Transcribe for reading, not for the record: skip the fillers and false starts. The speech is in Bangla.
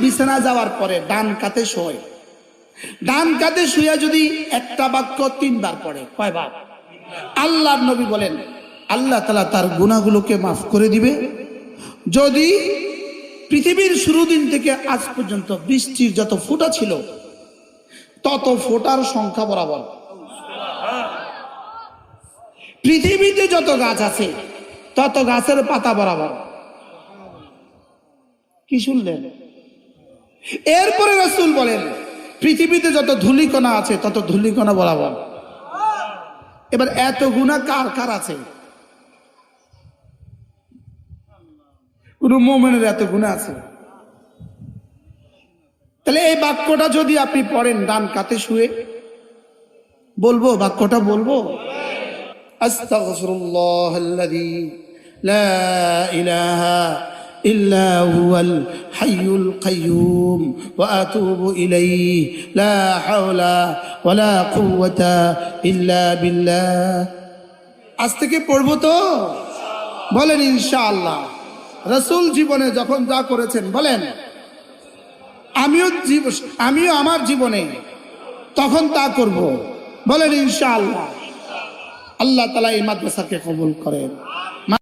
বিছানা যাওয়ার পরে ডান কাতে শোয়, ডান কাতে শুয়ে যদি একটা বাক্য 3 বার পড়ে, কয়বার? আল্লাহর নবী বলেন আল্লাহ তাআলা তার গুনাহগুলোকে মাফ করে দিবে। যদি পৃথিবীর শুরু দিন থেকে আজ পর্যন্ত বৃষ্টির যত ফোঁটা ছিল তত ফোঁটার সংখ্যা বরাবর, পৃথিবীতে যত গাছ আছে তত গাছের পাতা বরাবর। কি শুনলেন? এরপরে রাসূল বলেন পৃথিবীতে যত ধূলিকণা আছে তত ধূলিকণা বরাবর। এবার এত গুনাহ কার কার আছে? কোন মুমিনের এত গুনাহ আছে? তাহলে এই বাক্যটা যদি আপনি পড়েন ডান কাতে শুয়ে, বলবো বাক্যটা বলবো, আস্তাগফিরুল্লাহাল্লাযী লা ইলাহা ইল্লা হুয়াল হাইয়ুল কাইয়্যুম ওয়া আতুবু ইলাইহি লা হাওলা ওয়ালা কুওয়াতা ইল্লা বিল্লাহ। আজ থেকে পড়বো তো? বলেন ইনশাআল্লাহ। রাসূল জীবনে যখন যা করেছেন বলেন, আমিও আমার জীবনে তখন তা করব, বলেন ইনশাআল্লাহ। আল্লাহ তাআলা এই মাদ্রাসাকে কবুল করেন।